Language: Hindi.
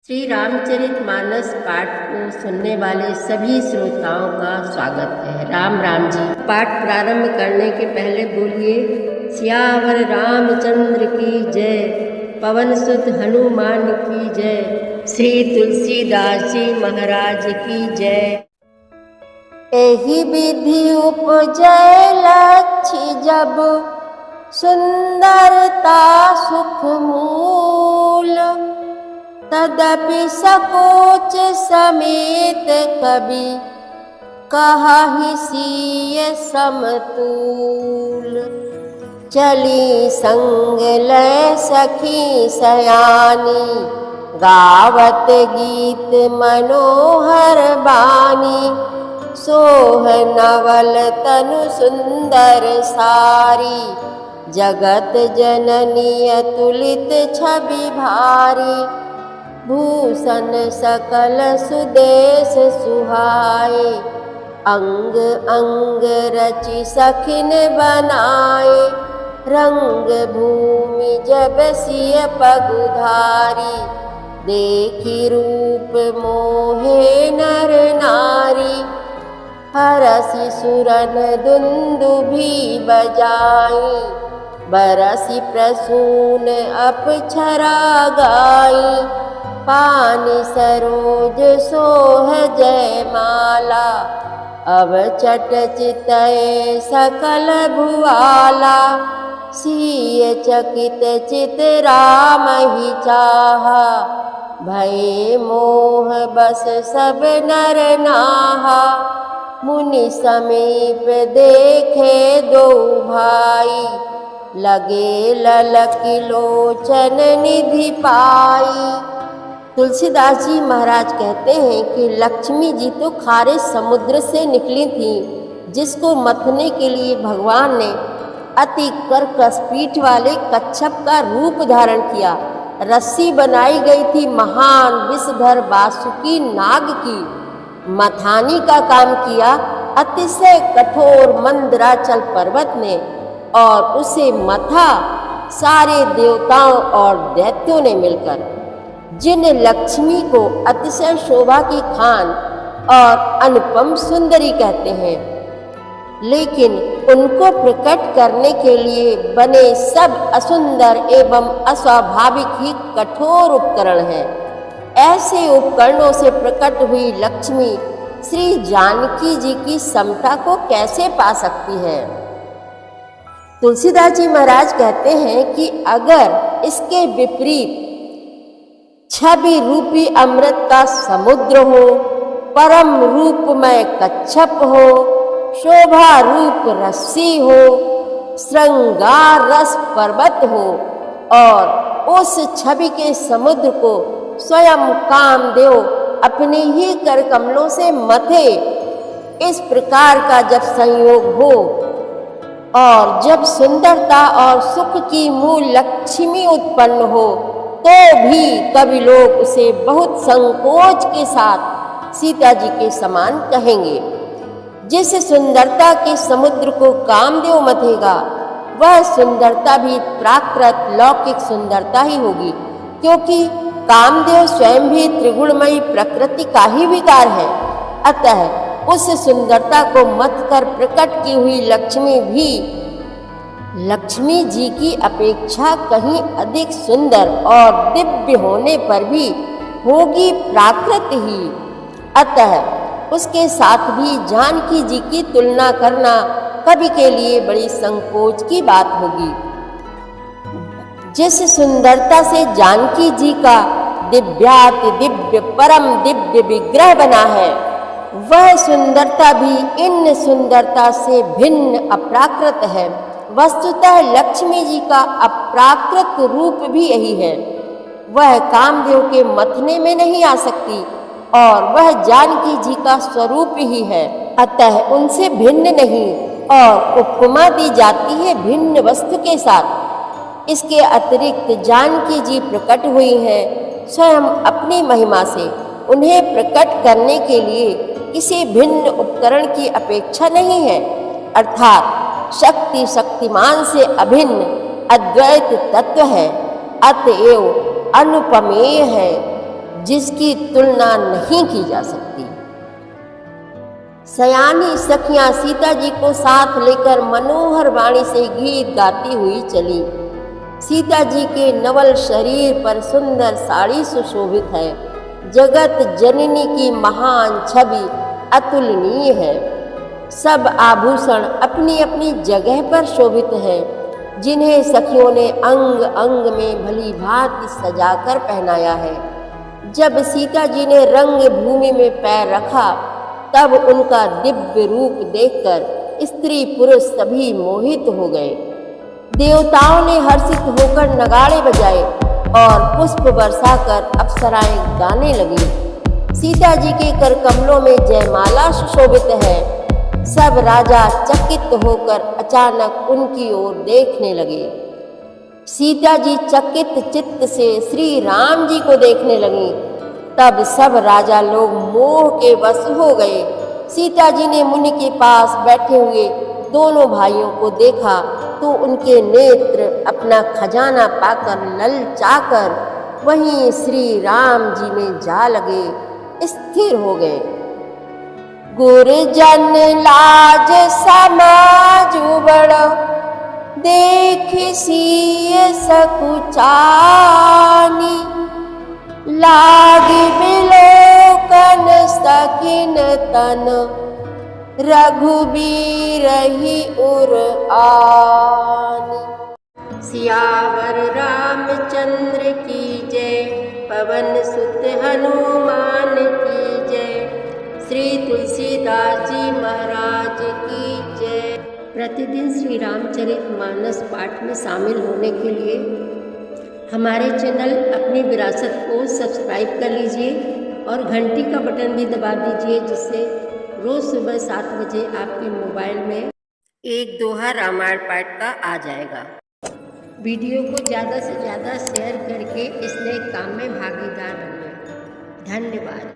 श्री रामचरितमानस पाठ को सुनने वाले सभी श्रोताओं का स्वागत है। राम राम जी। पाठ प्रारंभ करने के पहले बोलिए सियावर रामचंद्र की जय, पवन सुत हनुमान की जय, श्री तुलसीदास जी महाराज की जय। एहि विधि उपजय लक्ष्य जब, सुंदरता सुख मूल, तदपि सकोच समेत कवि, कहाहि सीय समतूल। चली संग लय सखी सयानी, गावत गीत मनोहर बानी। सोह नवल तनु सुंदर सारी, जगत जननी अतुलित छवि भारी। भूषण सकल सुदेश सुहाए, अंग अंग रचि सखिन बनाए। रंग भूमि जब सिय पगुधारी, देखी रूप मोहे नर नारी। हरसि सुरन दुंदुभि बजाई, बरसि प्रसून अप्सरा गाई। पानि सरोज सोह जयमाला, अब चट चितय सकल भुआला। सीय चकित चित राम ही चाहा, भये मोह बस सब नर नाहा। मुनि समीप देखे दो भाई, लगे ललक लोचन निधि पाई। तुलसीदास जी महाराज कहते हैं कि लक्ष्मी जी तो खारे समुद्र से निकली थी, जिसको मथने के लिए भगवान ने अति कर्कश पीठ वाले कच्छप का रूप धारण किया। रस्सी बनाई गई थी महान विषधर वासुकी नाग की। मथानी का काम किया अतिशय कठोर मंदराचल पर्वत ने, और उसे मथा सारे देवताओं और दैत्यों ने मिलकर। जिन लक्ष्मी को अतिशय शोभा की खान और अनुपम सुंदरी कहते हैं, लेकिन उनको प्रकट करने के लिए बने सब असुंदर एवं अस्वाभाविक ही कठोर उपकरण हैं। ऐसे उपकरणों से प्रकट हुई लक्ष्मी श्री जानकी जी की समता को कैसे पा सकती है। तुलसीदास जी महाराज कहते हैं कि अगर इसके विपरीत छवि रूपी अमृत का समुद्र हो, परम रूपमय कच्छप हो, शोभा रूप रस्सी हो, श्रृंगार रस पर्वत हो, और उस छवि के समुद्र को स्वयं कामदेव अपने ही कर कमलों से मथे, इस प्रकार का जब संयोग हो, और जब सुंदरता और सुख की मूल लक्ष्मी उत्पन्न हो, तो भी कभी लोग उसे बहुत संकोच के साथ सीता जी के समान कहेंगे। जिस सुंदरता के समुद्र को कामदेव मथेगा, वह सुंदरता भी प्राकृत लौकिक सुंदरता ही होगी, क्योंकि कामदेव स्वयं भी त्रिगुणमयी प्रकृति का ही विकार है। अतः उस सुंदरता को मथ कर प्रकट की हुई लक्ष्मी भी लक्ष्मी जी की अपेक्षा कहीं अधिक सुंदर और दिव्य होने पर भी होगी प्राकृत ही। अतः उसके साथ भी जानकी जी की तुलना करना कवि के लिए बड़ी संकोच की बात होगी। जिस सुंदरता से जानकी जी का दिव्याति दिव्य परम दिव्य विग्रह बना है, वह सुंदरता भी इन सुंदरता से भिन्न अप्राकृत है। वस्तुतः लक्ष्मी जी का अप्राकृत रूप भी यही है। वह कामदेव के मथने में नहीं आ सकती, और वह जानकी जी का स्वरूप ही है। अतः उनसे भिन्न नहीं, और उपमा दी जाती है भिन्न वस्तु के साथ। इसके अतिरिक्त जानकी जी प्रकट हुई हैं स्वयं अपनी महिमा से। उन्हें प्रकट करने के लिए किसी भिन्न उपकरण की अपेक्षा नहीं है, अर्थात शक्ति शक्तिमान से अभिन्न अद्वैत तत्व है, अतएव अनुपमेय है, जिसकी तुलना नहीं की जा सकती। सयानी सखियां सीता जी को साथ लेकर मनोहर वाणी से गीत गाती हुई चली। सीता जी के नवल शरीर पर सुंदर साड़ी सुशोभित है। जगत जननी की महान छवि अतुलनीय है। सब आभूषण अपनी अपनी जगह पर शोभित है, जिन्हें सखियों ने अंग अंग में भली भांति सजाकर पहनाया है। जब सीता जी ने रंग भूमि में पैर रखा, तब उनका दिव्य रूप देखकर स्त्री पुरुष सभी मोहित हो गए। देवताओं ने हर्षित होकर नगाड़े बजाए और पुष्प बरसाकर अप्सराएं गाने लगी। सीता जी के कर कमलों में जयमाला सुशोभित है। सब राजा चकित होकर अचानक उनकी ओर देखने लगे। सीता जी चकित चित्त से श्री राम जी को देखने लगी। तब सब राजा लोग मोह के वश हो गए। सीता जी ने मुनि के पास बैठे हुए दोनों भाइयों को देखा तो उनके नेत्र अपना खजाना पाकर ललचाकर वहीं श्री राम जी में जा लगे, स्थिर हो गए। गुरजन लाज समाज बड़ देख सिय सकुचानी, लागी बिलोकन सकिन तन रघुबीर ही उर आनी। सियावर रामचंद्र की जय, पवन सुत हनुमान की जय, श्री तुलसीदास जी महाराज की जय। प्रतिदिन श्री रामचरितमानस पाठ में शामिल होने के लिए हमारे चैनल अपनी विरासत को सब्सक्राइब कर लीजिए और घंटी का बटन भी दबा दीजिए, जिससे रोज़ सुबह 7 बजे आपके मोबाइल में एक दोहा रामायण पाठ का आ जाएगा। वीडियो को ज़्यादा से ज़्यादा शेयर करके इस नए काम में भागीदार बनिए। धन्यवाद।